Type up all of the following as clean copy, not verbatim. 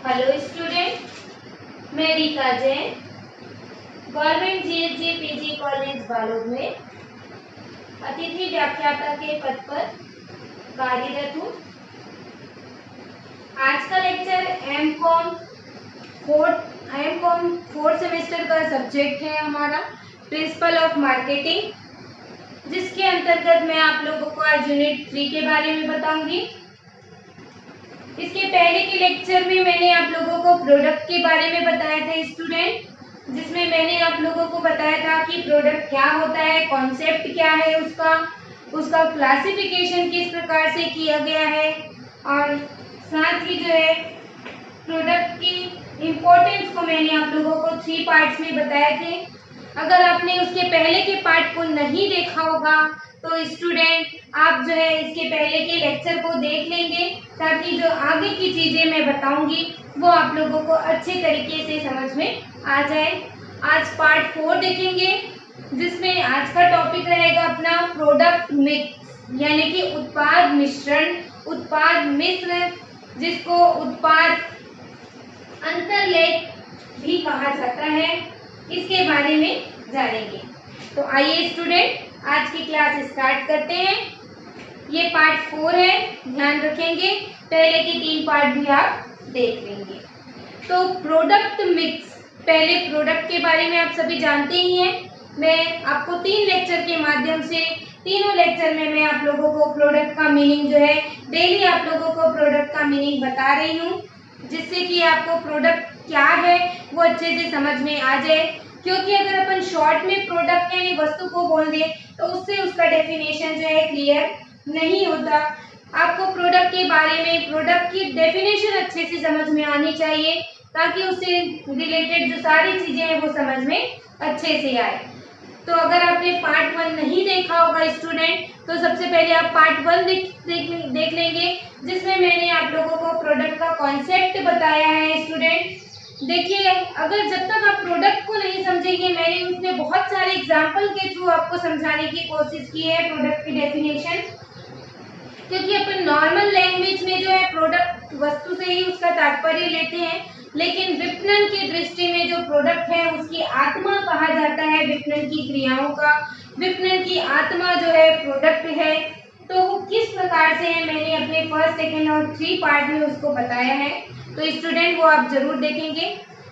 Hello student, मैं Rita Jain government GHG PG college Balod में अतिथि व्याख्याता के पद पर कार्यरत हूँ। आज का लेक्चर एमकॉम फोर्थ सेमेस्टर का सब्जेक्ट है हमारा प्रिंसिपल ऑफ मार्केटिंग, जिसके अंतर्गत मैं आप लोगों को आज यूनिट 3 के बारे में बताऊंगी। इसके पहले के लेक्चर में मैंने आप लोगों को प्रोडक्ट के बारे में बताया था स्टूडेंट, जिसमें मैंने आप लोगों को बताया था कि प्रोडक्ट क्या होता है, कॉन्सेप्ट क्या है उसका क्लासिफिकेशन किस प्रकार से किया गया है, और साथ ही जो है प्रोडक्ट की इम्पोर्टेंस को मैंने आप लोगों को 3 पार्ट्स में बताए थे। अगर आपने उसके पहले के पार्ट को नहीं देखा होगा तो स्टूडेंट आप जो है इसके पहले के लेक्चर को देख लेंगे, ताकि जो आगे की चीज़ें मैं बताऊंगी वो आप लोगों को अच्छे तरीके से समझ में आ जाए। आज पार्ट 4 देखेंगे, जिसमें आज का टॉपिक रहेगा अपना प्रोडक्ट मिक्स, यानी कि उत्पाद मिश्रण, उत्पाद मिश्र, जिसको उत्पाद अंतर्लेख भी कहा जाता है, इसके बारे में जानेंगे। तो आइए स्टूडेंट आज की क्लास स्टार्ट करते हैं। ये पार्ट 4 है, ध्यान रखेंगे, पहले के 3 पार्ट भी आप देख लेंगे। तो प्रोडक्ट मिक्स, पहले प्रोडक्ट के बारे में आप सभी जानते ही हैं। मैं आपको 3 लेक्चर के माध्यम से, तीनों लेक्चर में मैं आप लोगों को प्रोडक्ट का मीनिंग जो है डेली आप लोगों को प्रोडक्ट का मीनिंग बता रही हूँ, जिससे कि आपको प्रोडक्ट क्या है वो अच्छे से समझ में आ जाए। क्योंकि अगर अपन शॉर्ट में प्रोडक्ट यानी वस्तु को बोल दें तो उससे उसका डेफिनेशन जो है क्लियर नहीं होता। आपको प्रोडक्ट के बारे में, प्रोडक्ट की डेफिनेशन अच्छे से समझ में आनी चाहिए, ताकि उससे रिलेटेड जो सारी चीज़ें हैं वो समझ में अच्छे से आए। तो अगर आपने पार्ट 1 नहीं देखा होगा स्टूडेंट, तो सबसे पहले आप पार्ट 1 देख लेंगे, जिसमें मैंने आप लोगों को प्रोडक्ट का कॉन्सेप्ट बताया है। स्टूडेंट देखिए, अगर जब तक आप प्रोडक्ट को नहीं समझेंगे, मैंने उसमें बहुत सारे एग्जाम्पल के थ्रू आपको समझाने की कोशिश की है प्रोडक्ट की डेफिनेशन, क्योंकि अपन नॉर्मल लैंग्वेज में जो है प्रोडक्ट वस्तु से ही उसका तात्पर्य लेते हैं, लेकिन विपणन की दृष्टि में जो प्रोडक्ट है उसकी आत्मा कहा जाता है विपणन की क्रियाओं का। विपणन की आत्मा जो है प्रोडक्ट है, तो वो किस प्रकार से है मैंने अपने फर्स्ट, सेकेंड और 3 पार्ट में उसको बताया है। तो स्टूडेंट वो आप जरूर देखेंगे।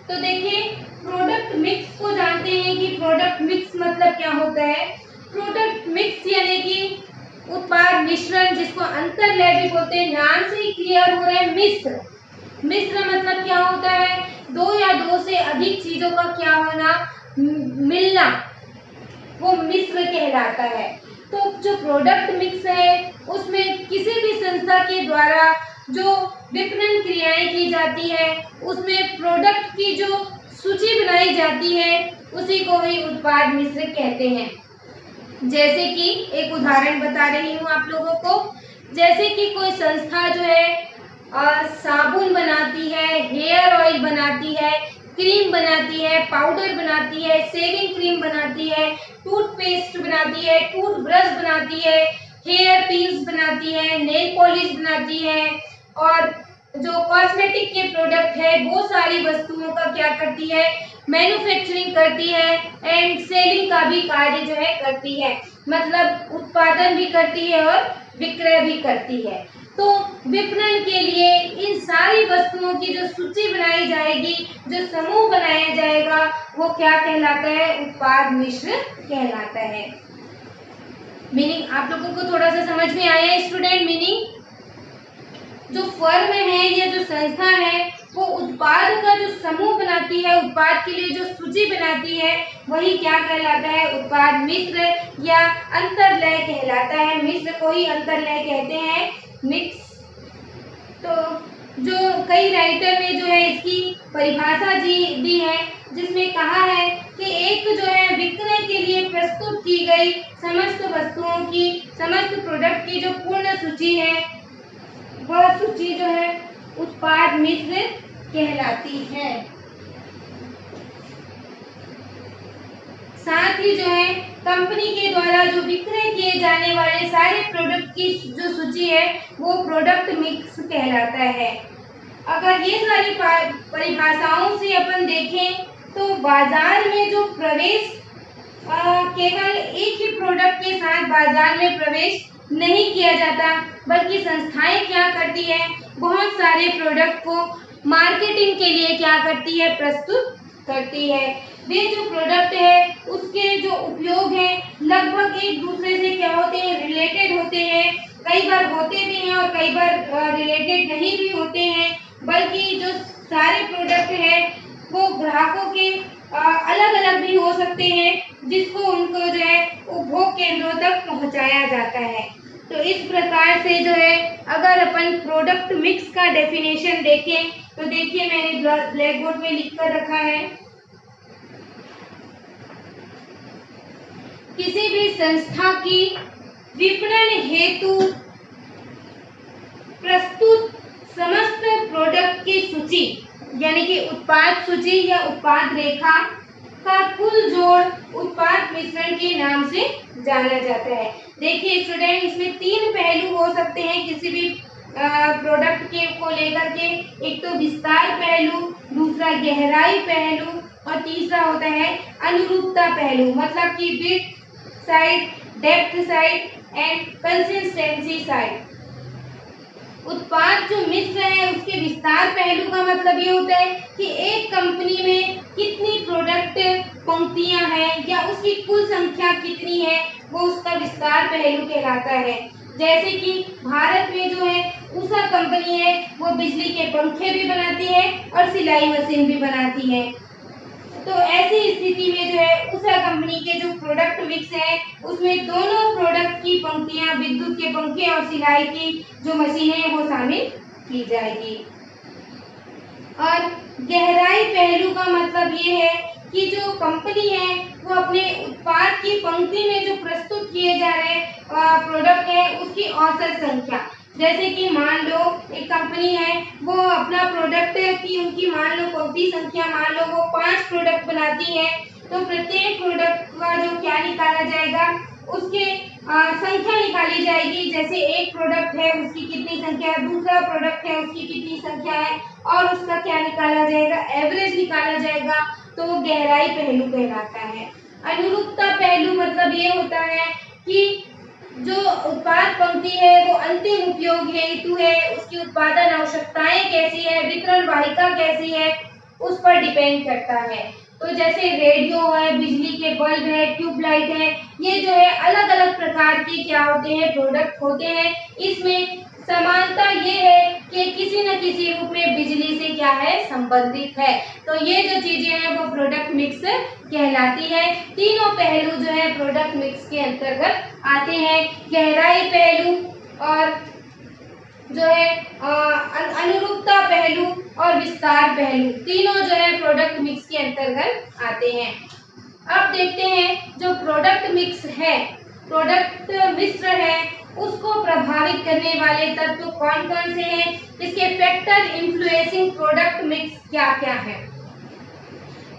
तो देखिए, प्रोडक्ट मिक्स को जानते हैं कि प्रोडक्ट मिक्स मतलब क्या होता है। प्रोडक्ट मिक्स यानी कि उत्पाद मिश्रण, जिसको अंतर्लय भी बोलते हैं, नाम से ही क्लियर हो रहा है मिश्र। मिश्र मतलब क्या होता है, 2 या 2 से अधिक चीजों का क्या होना, मिलना, वो मिश्र कहलाता है। तो जो प्रोडक्ट मिक्स है उसमें किसी भी संस्था के द्वारा जो विपणन क्रियाएं की जाती है, उसमें प्रोडक्ट की जो सूची बनाई जाती है, उसी को ही उत्पाद मिश्र कहते हैं। जैसे कि एक उदाहरण बता रही हूँ आप लोगों को, जैसे कि कोई संस्था जो है साबुन बनाती है, हेयर ऑयल बनाती है, क्रीम बनाती है, पाउडर बनाती है, शेविंग क्रीम बनाती है, टूथपेस्ट बनाती है, टूथब्रश बनाती है, हेयर पिन्स बनाती है, नेल पॉलिश बनाती है, और जो कॉस्मेटिक के प्रोडक्ट है वो सारी वस्तुओं का क्या करती है, मैन्युफैक्चरिंग करती है एंड सेलिंग का भी कार्य जो है करती है, मतलब उत्पादन भी करती है और विक्रय भी करती है। तो विपणन के लिए इन सारी वस्तुओं की जो सूची बनाई जाएगी, जो समूह बनाया जाएगा, वो क्या कहलाता है, उत्पाद मिश्र कहलाता है। मीनिंग आप लोगों को थोड़ा सा समझ में आया स्टूडेंट? मीनिंग जो फर्म है या जो संस्था है वो उत्पाद का जो समूह बनाती है, उत्पाद के लिए जो सूची बनाती है, वही क्या कहलाता है, उत्पाद मिश्र या अंतर्लय कहलाता है। मिश्र को ही अंतर्लय कहते हैं, मिक्स। तो जो कई राइटर ने जो है इसकी परिभाषा दी है, जिसमें कहा है कि एक जो है विक्रय के लिए प्रस्तुत की गई समस्त वस्तुओं की, समस्त प्रोडक्ट की जो पूर्ण सूची है, वह सूची जो है उत्पाद मिश्र कहलाती है। साथ ही जो है कंपनी के द्वारा जो विक्रय किए जाने वाले सारे प्रोडक्ट की जो सूची है वो प्रोडक्ट मिक्स कहलाता है। अगर ये सारी परिभाषाओं से अपन देखें तो बाजार में जो प्रवेश केवल एक ही प्रोडक्ट के साथ बाजार में प्रवेश नहीं किया जाता, बल्कि संस्थाएं क्या करती है, बहुत सारे प्रोडक्ट को मार्केटिंग के लिए क्या करती है, प्रस्तुत करती है। वे जो प्रोडक्ट है उसके जो उपयोग है लगभग एक दूसरे से क्या होते हैं, रिलेटेड होते हैं। कई बार होते भी हैं और कई बार रिलेटेड नहीं भी होते हैं, बल्कि जो सारे प्रोडक्ट है वो ग्राहकों के अलग अलग भी हो सकते हैं, जिसको उनको जो है उपभोग केंद्रों तक पहुंचाया जाता है। तो इस प्रकार से जो है अगर अपन प्रोडक्ट मिक्स का डेफिनेशन देखें तो देखिए मैंने ब्लैक बोर्ड में लिख कर रखा है। किसी भी संस्था की विपणन हेतु प्रस्तुत समस्त प्रोडक्ट की सूची यानी कि उत्पाद सूची या उत्पाद रेखा का कुल जोड़ उत्पाद मिश्रण के नाम से जाना जाता है। देखिए स्टूडेंट, इसमें तीन पहलू हो सकते हैं किसी भी प्रोडक्ट के को लेकर के। एक तो विस्तार पहलू, दूसरा गहराई पहलू और तीसरा होता है अनुरूपता पहलू, मतलब कि width side, depth side and consistency side. उत्पाद जो मिश्र है उसके विस्तार पहलू का मतलब ये होता है कि एक कंपनी में कितनी प्रोडक्ट पंक्तियां हैं या उसकी कुल संख्या कितनी है, वो उसका विस्तार पहलू कहलाता है। जैसे कि भारत में जो है उषा कंपनी है वो बिजली के पंखे भी बनाती है और सिलाई मशीन भी बनाती है। तो ऐसी स्थिति में जो है उषा कंपनी के जो प्रोडक्ट मिक्स है उसमें दोनों प्रोडक्ट की पंक्तियां, विद्युत के पंखे और सिलाई की जो मशीनें हैं वो शामिल की जाएगी। और गहराई पहलू का मतलब ये है कि जो कंपनी है वो अपने उत्पाद की पंक्ति में जो प्रस्तुत किए जा रहे प्रोडक्ट है उसकी औसत संख्या। जैसे कि मान लो एक कंपनी है वो अपना प्रोडक्ट की उनकी मान लो पंक्ति संख्या मान लो वो 5 प्रोडक्ट बनाती है, तो प्रत्येक प्रोडक्ट का जो क्या निकाला जाएगा, उसके संख्या निकाली जाएगी। जैसे एक प्रोडक्ट है उसकी कितनी संख्या है, दूसरा प्रोडक्ट है उसकी कितनी संख्या है, और उसका क्या निकाला जाएगा, एवरेज निकाला जाएगा। तो वो गहराई पहलू कहलाता है। अनुरूपता पहलू मतलब ये होता है कि जो उत्पाद पंक्ति है वो अंतिम उपयोग हेतु है, उसकी उत्पादन आवश्यकताएं कैसी है, वितरण वाहिका कैसी है, उस पर डिपेंड करता है। तो जैसे रेडियो है, बिजली के बल्ब है, ट्यूबलाइट है, ये जो है अलग अलग प्रकार के क्या होते हैं, प्रोडक्ट होते हैं। इसमें समानता ये है कि किसी न किसी रूप में बिजली से क्या है, संबंधित है। तो ये जो चीजें हैं वो प्रोडक्ट मिक्स कहलाती है। तीनों पहलू जो है प्रोडक्ट मिक्स के अंतर्गत आते हैं। गहराई पहलू और जो है अनुरूपता पहलू और विस्तार पहलू, तीनों जो है प्रोडक्ट मिक्स के अंतर्गत आते हैं। अब देखते हैं जो प्रोडक्ट मिक्स है, प्रोडक्ट मिश्र है, उसको प्रभावित करने वाले तत्व कौन कौन से हैं, इसके फैक्टर इन्फ्लुएंसिंग प्रोडक्ट मिक्स क्या क्या है।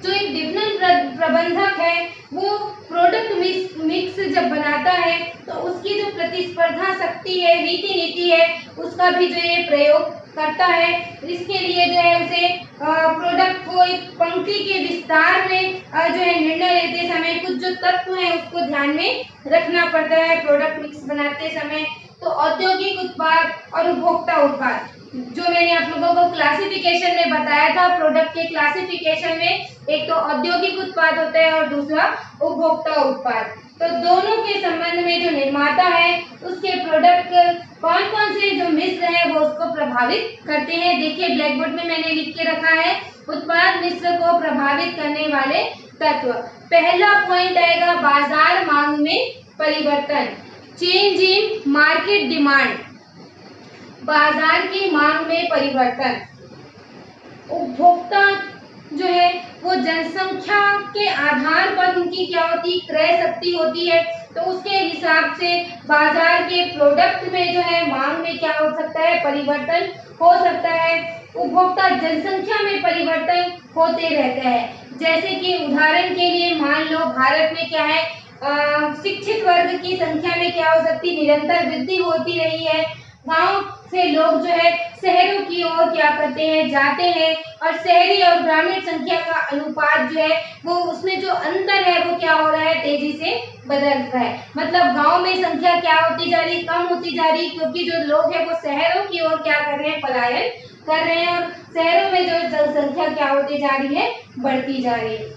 जो एक विपणन प्रबंधक है वो प्रोडक्ट मिक्स जब बनाता है तो उसकी जो प्रतिस्पर्धा शक्ति है, रीति नीति है, उसका भी जो ये प्रयोग करता है। इसके लिए जो है उसे प्रोडक्ट को एक पंक्ति के विस्तार में जो है निर्णय लेते समय कुछ जो तत्व है उसको ध्यान में रखना पड़ता है प्रोडक्ट मिक्स बनाते समय। तो औद्योगिक उत्पाद और उपभोक्ता उत्पाद, जो मैंने आप लोगों को क्लासिफिकेशन में बताया था, प्रोडक्ट के क्लासिफिकेशन में एक तो औद्योगिक उत्पाद होता है और दूसरा उपभोक्ता उत्पाद। तो दोनों के संबंध में जो निर्माता है उसके प्रोडक्ट कौन कौन से जो मिश्र है वो उसको प्रभावित करते हैं। देखिए ब्लैक बोर्ड में मैंने लिख के रखा है उत्पाद मिश्र को प्रभावित करने वाले तत्व। पहला पॉइंट आएगा बाजार मांग में परिवर्तन, चेंज इन मार्केट डिमांड, बाजार की मांग में परिवर्तन। उपभोक्ता जो है वो जनसंख्या के आधार पर उनकी क्या होती है, क्रय शक्ति होती है। तो उसके हिसाब से बाजार के प्रोडक्ट में जो है मांग में क्या हो सकता है, परिवर्तन हो सकता है। उपभोक्ता जनसंख्या में परिवर्तन होते रहता है। जैसे कि उदाहरण के लिए मान लो भारत में क्या है, शिक्षित वर्ग की संख्या में क्या हो सकती है, निरंतर वृद्धि होती रही है। गांव से लोग जो है शहरों की ओर क्या करते हैं, जाते हैं, और शहरी और ग्रामीण संख्या का अनुपात जो है वो उसमें जो अंतर है वो क्या हो रहा है, तेजी से बदल रहा है। मतलब गांव में संख्या क्या होती जा रही, कम होती जा रही, क्योंकि जो लोग हैं वो शहरों की ओर क्या कर रहे हैं, पलायन कर रहे हैं, और शहरों में जो जनसंख्या क्या होती जा रही है, बढ़ती जा रही है।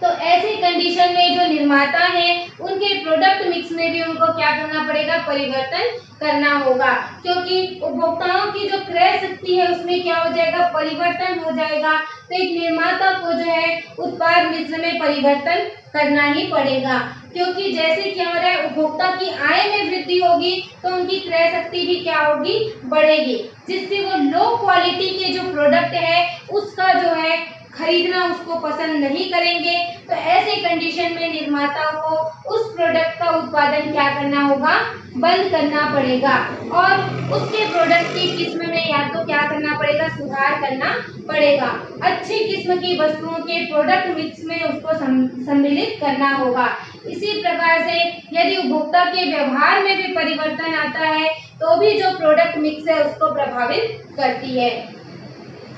तो ऐसी कंडीशन में जो निर्माता है उनके प्रोडक्ट मिक्स में भी उनको क्या करना पड़ेगा, परिवर्तन करना होगा, क्योंकि उपभोक्ताओं की जो क्रय शक्ति है उसमें क्या हो जाएगा, परिवर्तन हो जाएगा। तो एक निर्माता को जो है उत्पाद मिश्रण में परिवर्तन करना ही पड़ेगा, क्योंकि जैसे क्या हो रहा है, उपभोक्ता की आय में वृद्धि होगी तो उनकी क्रय शक्ति भी क्या होगी, बढ़ेगी, जिससे वो लो क्वालिटी के जो प्रोडक्ट है उसका जो है खरीदना उसको पसंद नहीं करेंगे। तो ऐसे कंडीशन में निर्माताओं को उस प्रोडक्ट का उत्पादन क्या करना होगा, बंद करना पड़ेगा, और उसके प्रोडक्ट की किस्म में या तो क्या करना पड़ेगा, सुधार करना पड़ेगा, अच्छी किस्म की वस्तुओं के प्रोडक्ट मिक्स में उसको सम्मिलित करना होगा। इसी प्रकार से यदि उपभोक्ता के व्यवहार में भी परिवर्तन आता है तो भी जो प्रोडक्ट मिक्स है उसको प्रभावित करती है।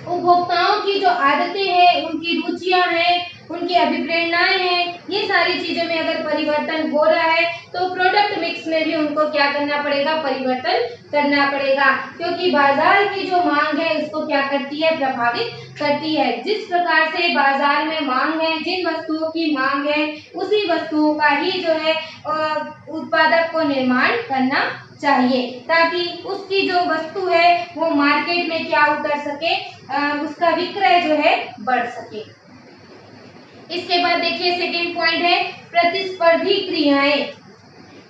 उपभोक्ताओं की जो आदतें हैं, उनकी रुचियां हैं, उनकी अभिप्रेरणाएं हैं, ये सारी चीजों में अगर परिवर्तन हो रहा है तो प्रोडक्ट मिक्स में भी उनको क्या करना पड़ेगा, परिवर्तन करना पड़ेगा, क्योंकि बाजार की जो मांग है उसको क्या करती है, प्रभावित करती है। जिस प्रकार से बाजार में मांग है, जिन वस्तुओं की मांग है उसी वस्तुओं का ही जो है उत्पादक को निर्माण करना चाहिए, ताकि उसकी जो वस्तु है वो मार्केट में क्या उतर सके, उसका विक्रय जो है बढ़ सके। इसके बाद देखिए सेकंड पॉइंट है प्रतिस्पर्धी क्रियाएं,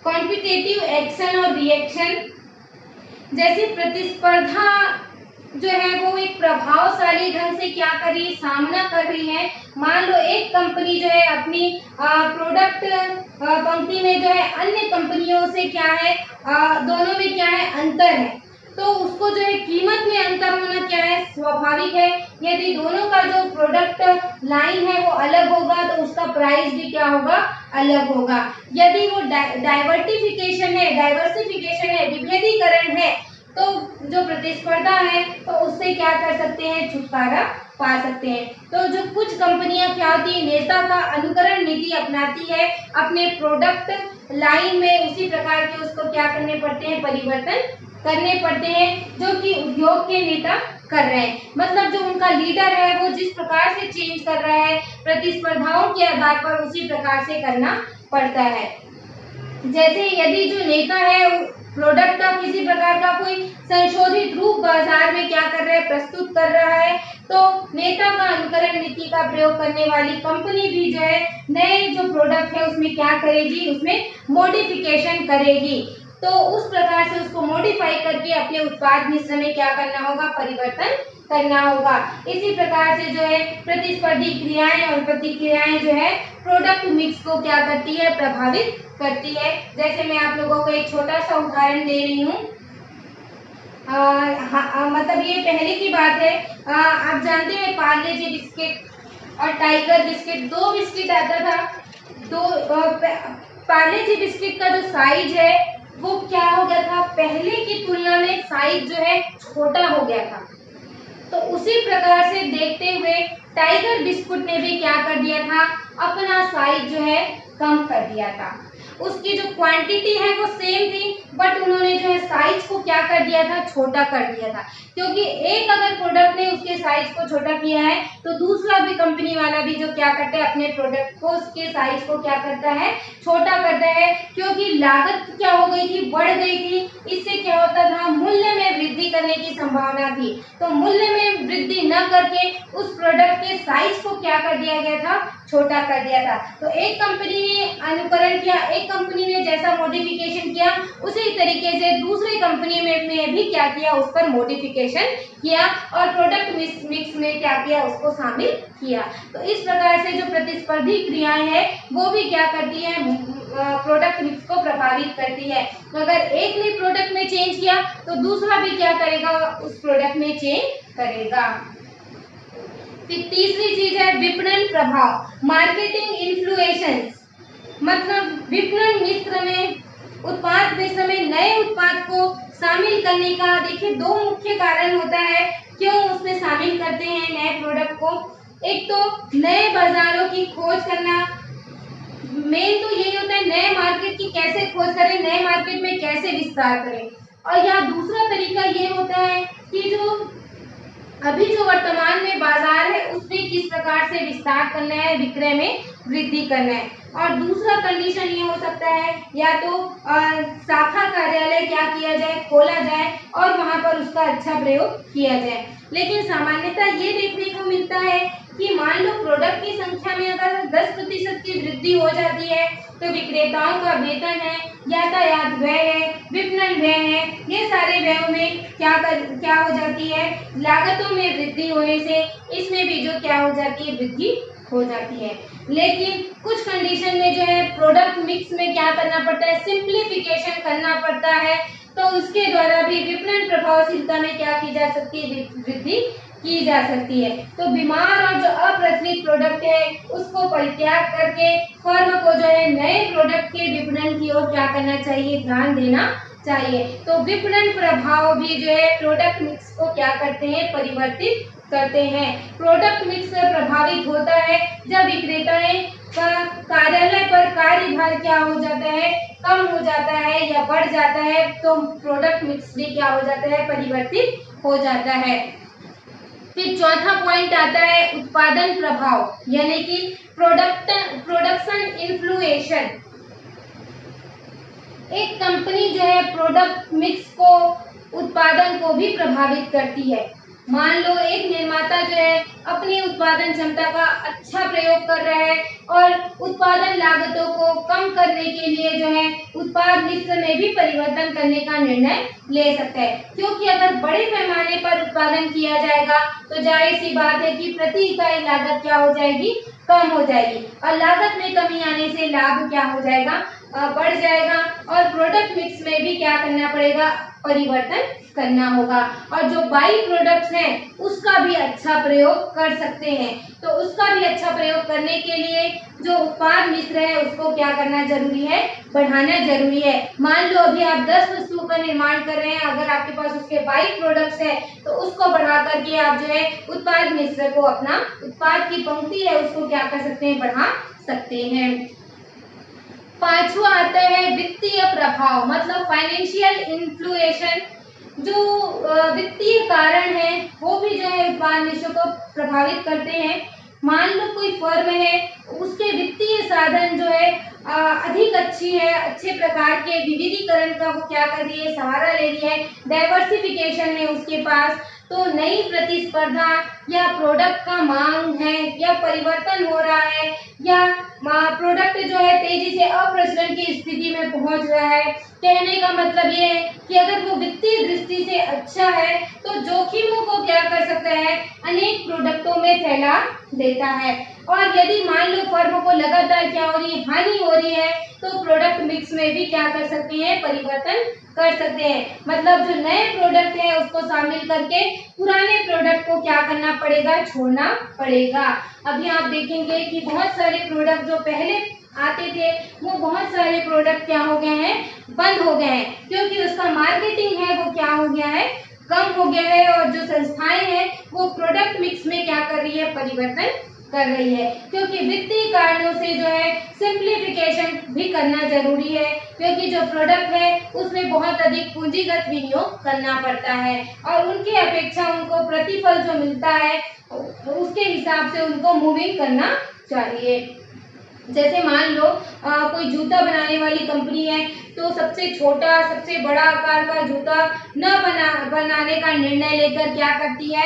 कॉम्पिटिटिव एक्शन और रिएक्शन। जैसे प्रतिस्पर्धा जो है वो एक प्रभावशाली ढंग से क्या कर रही है, सामना कर रही है। मान लो एक कंपनी जो है अपनी प्रोडक्ट पंक्ति में जो है अन्य कंपनियों से क्या है, दोनों में क्या है, अंतर है, तो उसको जो है कीमत में अंतर होना क्या है, स्वाभाविक है। यदि दोनों का जो प्रोडक्ट लाइन है वो अलग होगा तो उसका प्राइस भी क्या होगा, अलग होगा। यदि वो डाइवर्सिफिकेशन है, विभेदीकरण है, तो जो प्रतिस्पर्धा है तो उससे क्या कर सकते हैं, छुटकारा पा सकते हैं। तो जो कुछ कंपनियां क्या होती है, नेता का अनुकरण नीति अपनाती है अपने प्रोडक्ट लाइन में, उसी प्रकार के उसको क्या करने पड़ते हैं, परिवर्तन करने पड़ते हैं, जो कि उद्योग के नेता कर रहे हैं। मतलब जो उनका लीडर है वो जिस प्रकार से चेंज कर रहा है प्रतिस्पर्धाओं के आधार पर, उसी प्रकार से करना पड़ता है। जैसे यदि जो नेता है प्रोडक्ट का किसी प्रकार का कोई संशोधित रूप बाजार में क्या कर रहा है, प्रस्तुत कर रहा है, तो नेता का अनुकरण नीति का प्रयोग करने वाली कंपनी भी जो है नए जो प्रोडक्ट है उसमें क्या करेगी, उसमें मॉडिफिकेशन करेगी। तो उस प्रकार से उसको मॉडिफाई करके अपने उत्पाद मिश्रण में क्या करना होगा, परिवर्तन करना होगा। इसी प्रकार से जो है प्रतिस्पर्धी क्रियाएं और प्रतिक्रियाएं जो है प्रोडक्ट मिक्स को क्या करती है, प्रभावित करती है। जैसे मैं आप लोगों को एक छोटा सा उदाहरण दे रही हूँ। मतलब ये पहले की बात है, आप जानते हैं पार्ले जी बिस्किट और टाइगर बिस्किट, दो बिस्किट आता था। पार्ले जी बिस्किट का जो साइज है वो क्या हो गया था, पहले की तुलना में साइज जो है छोटा हो गया था। तो उसी प्रकार से देखते हुए टाइगर बिस्कुट ने भी क्या कर दिया था, अपना साइज जो है कम कर दिया था। उसकी जो क्वांटिटी है वो सेम थी, बट उन्होंने जो है साइज को क्या कर दिया था, छोटा कर दिया था। क्योंकि एक अगर प्रोडक्ट ने उसके साइज को छोटा किया है तो दूसरा भी कंपनी वाला भी जो क्या करता है, अपने प्रोडक्ट को उसके साइज को क्या करता है, छोटा करता है। क्योंकि लागत क्या हो गई थी, बढ़ गई थी। इससे क्या होता था, मूल्य में वृद्धि करने की संभावना थी। तो मूल्य में वृद्धि न करके उस प्रोडक्ट के साइज को क्या कर दिया गया था, छोटा कर दिया था। तो एक कंपनी ने अनुकरण किया, एक कंपनी ने जैसा मॉडिफिकेशन किया उसी तरीके से दूसरी कंपनी में भी क्या किया, उस पर मॉडिफिकेशन किया और प्रोडक्ट मिक्स में क्या किया, उसको शामिल किया। तो इस प्रकार से जो प्रतिस्पर्धी क्रियाएं हैं वो भी क्या करती है, प्रोडक्ट मिक्स को प्रभावित करती है। तो अगर एक ने प्रोडक्ट में चेंज किया तो दूसरा भी क्या करेगा, उस प्रोडक्ट में चेंज करेगा। फिर तीसरी चीज है विपणन प्रभाव, मार्केटिंग इन्फ्लुएंस। मतलब विपणन मिश्र में उत्पाद मिश्र में नए उत्पाद को शामिल करने का देखिए दो मुख्य कारण होता है क्यों उसमें शामिल करते हैं नए प्रोडक्ट को। एक तो नए बाजारों की खोज करना, मेन तो यही होता है नए मार्केट की कैसे खोज करें, नए मार्केट में कैसे विस्तार करें। और यहाँ दूसरा तरीका ये होता है कि जो अभी जो वर्तमान में बाजार है उसमें किस प्रकार से विस्तार करना है, विक्रय में वृद्धि करना है। और दूसरा कंडीशन ये हो सकता है या तो शाखा कार्यालय क्या किया जाए, खोला जाए और वहां पर उसका अच्छा प्रयोग किया जाए। लेकिन सामान्यतः ये देखने को मिलता है कि मान लो प्रोडक्ट की संख्या में अगर 10% की वृद्धि हो जाती है तो विक्रेताओं का वेतन है, यातायात व्यय है, विपणन व्यय है, ये सारे व्ययों में क्या हो जाती है, लागतों में वृद्धि होने से इसमें भी जो क्या हो जाती है, वृद्धि हो जाती है। लेकिन कुछ कंडीशन में जो है प्रोडक्ट मिक्स में क्या करना पड़ता है, सिंप्लीफिकेशन करना पड़ता है, तो उसके द्वारा भी विपणन प्रभावशीलता में क्या की जा सकती है, वृद्धि की जा सकती है। तो बीमार और जो अप्रचलित प्रोडक्ट है उसको परित्याग करके फर्म को जो है नए प्रोडक्ट के विपणन की ओर क्या करना चाहिए, ध्यान देना चाहिए। तो विपणन प्रभाव भी जो है प्रोडक्ट मिक्स को क्या करते हैं, परिवर्तित करते हैं। प्रोडक्ट मिक्स प्रभावित होता है जब विक्रेताएं का कार्यालय पर कार्यभार क्या हो जाता है, कम हो जाता है या बढ़ जाता है, तो प्रोडक्ट मिक्स भी क्या हो जाता है, परिवर्तित हो जाता है। फिर चौथा पॉइंट आता है उत्पादन प्रभाव, यानी कि प्रोडक्शन इन्फ्लुएशन। एक कंपनी जो है प्रोडक्ट मिक्स को, उत्पादन को भी प्रभावित करती है। मान लो एक निर्माता जो है अपनी उत्पादन क्षमता का अच्छा प्रयोग कर रहा है और उत्पादन लागतों को कम करने के लिए जो है उत्पाद मिश्रण में भी परिवर्तन करने का निर्णय ले सकता है, क्योंकि अगर बड़े पैमाने पर उत्पादन किया जाएगा तो जाहिर सी बात है कि प्रति इकाई लागत क्या हो जाएगी, कम हो जाएगी और लागत में कमी आने से लाभ क्या हो जाएगा, बढ़ जाएगा। और प्रोडक्ट मिक्स में भी क्या करना पड़ेगा, परिवर्तन करना होगा और जो बाई प्रोडक्ट्स हैं उसका भी अच्छा प्रयोग कर सकते हैं। तो उसका भी अच्छा प्रयोग करने के लिए जो उत्पाद मिश्र है उसको क्या करना जरूरी है, बढ़ाना जरूरी है। मान लो अभी आप 10 वस्तुओं का निर्माण कर रहे हैं, अगर आपके पास उसके बाई प्रोडक्ट्स है तो उसको बढ़ा करके आप जो है उत्पाद मिश्र को, अपना उत्पाद की पंक्ति है उसको क्या कर सकते हैं, बढ़ा सकते हैं। पांचवा आता है वित्तीय प्रभाव, मतलब फाइनेंशियल इन्फ्लुएशन। जो वित्तीय कारण है वो भी जो है उत्पाद मिश्र को प्रभावित करते हैं। मान लो कोई फर्म है, उसके वित्तीय साधन जो है अधिक अच्छी है, अच्छे प्रकार के विविधीकरण का वो क्या कर रही है, सहारा ले रही है, डाइवर्सिफिकेशन है उसके पास, तो नई प्रतिस्पर्धा या प्रोडक्ट का मांग है या परिवर्तन हो रहा है या प्रोडक्ट जो है तेजी से अप्रचलन की स्थिति में पहुंच रहा है। कहने का मतलब ये है कि अगर वो वित्तीय दृष्टि से अच्छा है तो जोखिमों को क्या कर सकता है, अनेक प्रोडक्टों में फैला देता है। और यदि मान लो फर्म को लगातार क्या हो रही है, हानि हो रही है, तो प्रोडक्ट मिक्स में भी क्या कर सकते हैं, परिवर्तन कर सकते हैं। मतलब जो नए प्रोडक्ट है उसको शामिल करके पुराने प्रोडक्ट को क्या करना पड़ेगा, छोड़ना पड़ेगा। अभी आप देखेंगे कि बहुत सारे प्रोडक्ट जो पहले आते थे वो बहुत सारे प्रोडक्ट क्या हो गए हैं, बंद हो गए हैं, क्योंकि उसका मार्केटिंग है वो क्या हो गया है, कम हो गया है। और जो संस्थाएं हैं वो प्रोडक्ट मिक्स में क्या कर रही है, परिवर्तन कर रही है, क्योंकि वित्तीय कारणों से जो है सिंप्लीफिकेशन भी करना जरूरी है, क्योंकि जो प्रोडक्ट है उसमें बहुत अधिक पूंजीगत विनियोग करना पड़ता है और उनकी अपेक्षा उनको प्रतिफल जो मिलता है उसके हिसाब से उनको मूविंग करना चाहिए। जैसे मान लो कोई जूता बनाने वाली कंपनी है तो सबसे छोटा सबसे बड़ा आकार का जूता न बनाने का निर्णय लेकर क्या करती है,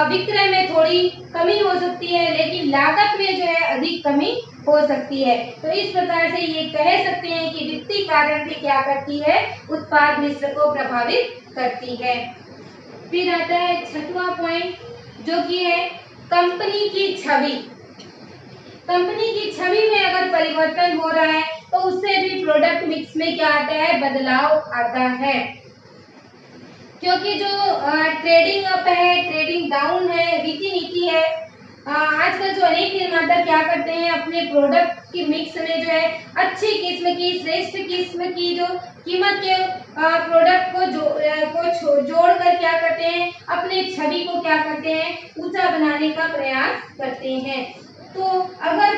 विक्रय में थोड़ी कमी हो सकती है लेकिन लागत में जो है अधिक कमी हो सकती है। तो इस प्रकार से ये कह सकते हैं कि वित्तीय कारण भी क्या करती है, उत्पाद मिश्र को प्रभावित करती है। फिर आता है छठवां पॉइंट जो कि है कंपनी की छवि। कंपनी की छवि में अगर परिवर्तन हो रहा है तो उससे भी प्रोडक्ट मिक्स में क्या आता है, बदलाव आता है, क्योंकि जो ट्रेडिंग अप है, ट्रेडिंग डाउन है, रीति नीति है, आजकल जो अनेक निर्माता क्या करते हैं, अपने प्रोडक्ट की मिक्स में जो है अच्छी किस्म की, श्रेष्ठ किस्म की जो कीमत के प्रोडक्ट को जो क्या करते हैं, अपने छवि को क्या करते हैं, ऊंचा बनाने का प्रयास करते हैं। तो अगर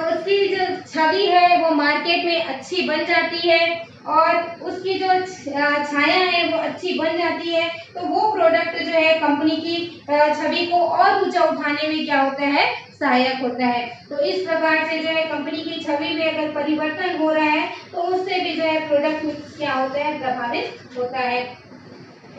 उसकी जो छवि है वो मार्केट में अच्छी बन जाती है और उसकी जो छाया है वो अच्छी बन जाती है, तो वो प्रोडक्ट जो है कंपनी की छवि को और ऊंचा उठाने में क्या होता है, सहायक होता है। तो इस प्रकार से जो है कंपनी की छवि में अगर परिवर्तन हो रहा है तो उससे भी जो है प्रोडक्ट मिक्स क्या होता है, प्रभावित होता है।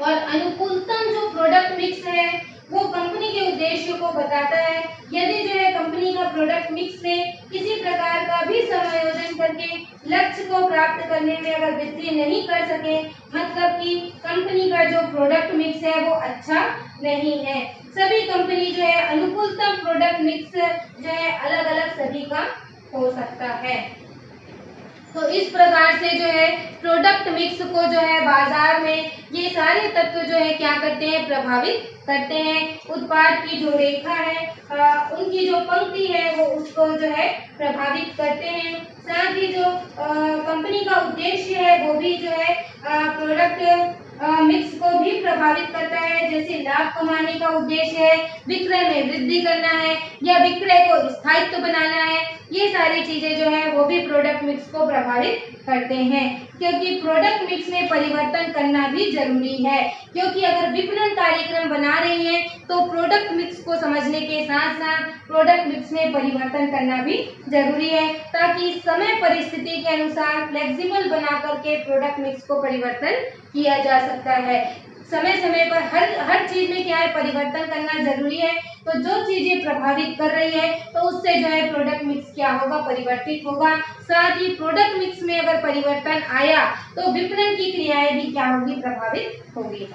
और अनुकूलतम जो प्रोडक्ट मिक्स है वो कंपनी के उद्देश्य को बताता है। यदि जो है कंपनी का प्रोडक्ट मिक्स में किसी प्रकार का भी समायोजन करके लक्ष्य को प्राप्त करने में अगर वृद्धि नहीं कर सके, मतलब कि कंपनी का जो प्रोडक्ट मिक्स है वो अच्छा नहीं है। सभी कंपनी जो है अनुकूलतम प्रोडक्ट मिक्स जो है अलग अलग सभी का हो सकता है। तो इस प्रकार से जो है प्रोडक्ट मिक्स को जो है बाजार में ये सारे तत्व जो है क्या करते हैं, प्रभावित करते हैं। उत्पाद की जो रेखा है, उनकी जो पंक्ति है वो उसको जो है प्रभावित करते हैं। साथ ही जो कंपनी का उद्देश्य है वो भी जो है प्रोडक्ट मिक्स को भी प्रभावित करता है। जैसे लाभ कमाने का उद्देश्य है, विक्रय में वृद्धि करना है या विक्रय को स्थायित्व बनाना है, ये सारी चीजें जो है वो भी प्रोडक्ट मिक्स को प्रभावित करते हैं। क्योंकि प्रोडक्ट मिक्स में परिवर्तन करना भी जरूरी है, क्योंकि अगर विपणन कार्यक्रम बना रही हैं तो प्रोडक्ट मिक्स को समझने के साथ साथ प्रोडक्ट मिक्स में परिवर्तन करना भी जरूरी है, ताकि समय परिस्थिति के अनुसार फ्लेक्सिबल बना करके प्रोडक्ट मिक्स को परिवर्तन किया जा सकता है। समय समय पर हर चीज में क्या है, परिवर्तन करना जरूरी है। तो जो चीजें प्रभावित कर रही है तो उससे जो है प्रोडक्ट मिक्स क्या होगा, परिवर्तित होगा। साथ ही प्रोडक्ट मिक्स में अगर परिवर्तन आया तो विपणन की क्रियाएं भी क्या होगी, प्रभावित होगी।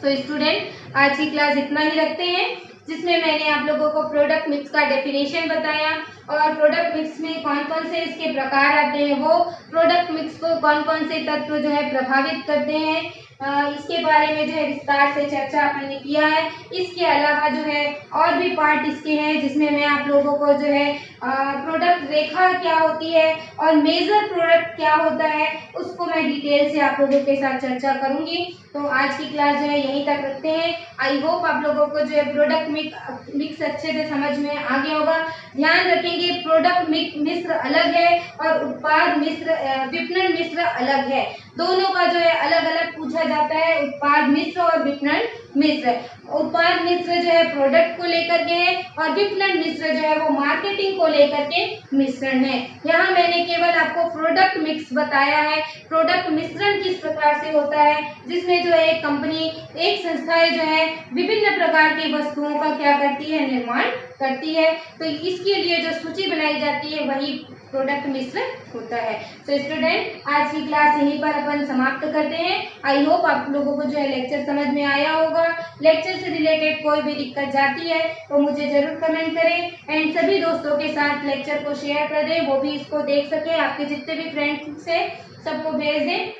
तो स्टूडेंट आज की क्लास इतना ही रखते हैं, जिसमें मैंने आप लोगों को प्रोडक्ट मिक्स का डेफिनेशन बताया और प्रोडक्ट मिक्स में कौन कौन से इसके प्रकार आते हैं, वो प्रोडक्ट मिक्स को कौन कौन से तत्व जो है प्रभावित करते हैं, इसके बारे में जो है विस्तार से चर्चा मैंने किया है। इसके अलावा जो है और भी पार्ट इसके हैं, जिसमें मैं आप लोगों को जो है प्रोडक्ट रेखा क्या होती है और मेजर प्रोडक्ट क्या होता है उसको मैं डिटेल से आप लोगों के साथ चर्चा करूंगी। तो आज की क्लास जो है यहीं तक रखते हैं। आई होप आप लोगों को जो है प्रोडक्ट मिक्स अच्छे से समझ में आ गया होगा। ध्यान रखेंगे, प्रोडक्ट मिश्र अलग है और उत्पाद मिश्र विपणन मिश्र अलग है। दोनों का जो है अलग अलग पूछा जाता है, उत्पाद मिश्र और विपणन मिश्र। उत्पाद मिश्र जो है प्रोडक्ट को लेकर के है और विपणन मिश्र जो है वो मार्केटिंग को लेकर के मिश्रण है। यहाँ मैंने केवल आपको प्रोडक्ट मिक्स बताया है, प्रोडक्ट मिश्रण किस प्रकार से होता है, जिसमें जो है एक कंपनी, एक संस्थाएं जो है विभिन्न प्रकार की वस्तुओं का क्या करती है, निर्माण करती है। तो इसके लिए जो सूची बनाई जाती है वही प्रोडक्ट मिश्र होता है। तो स्टूडेंट आज की क्लास यहीं पर अपन समाप्त करते हैं। आई होप आप लोगों को जो है लेक्चर समझ में आया होगा। लेक्चर से रिलेटेड कोई भी दिक्कत जाती है तो मुझे जरूर कमेंट करें एंड सभी दोस्तों के साथ लेक्चर को शेयर कर दें, वो भी इसको देख सके। आपके जितने भी फ्रेंड्स से सबको भेज दें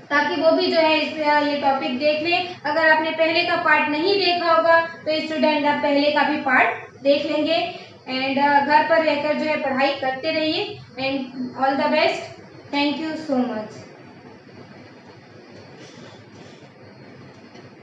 ताकि वो भी जो है ये टॉपिक देख लें। अगर आपने पहले का पार्ट नहीं देखा होगा तो स्टूडेंट आप पहले का भी पार्ट देख लेंगे एंड घर पर रहकर जो है पढ़ाई करते रहिए and all the best. Thank you so much.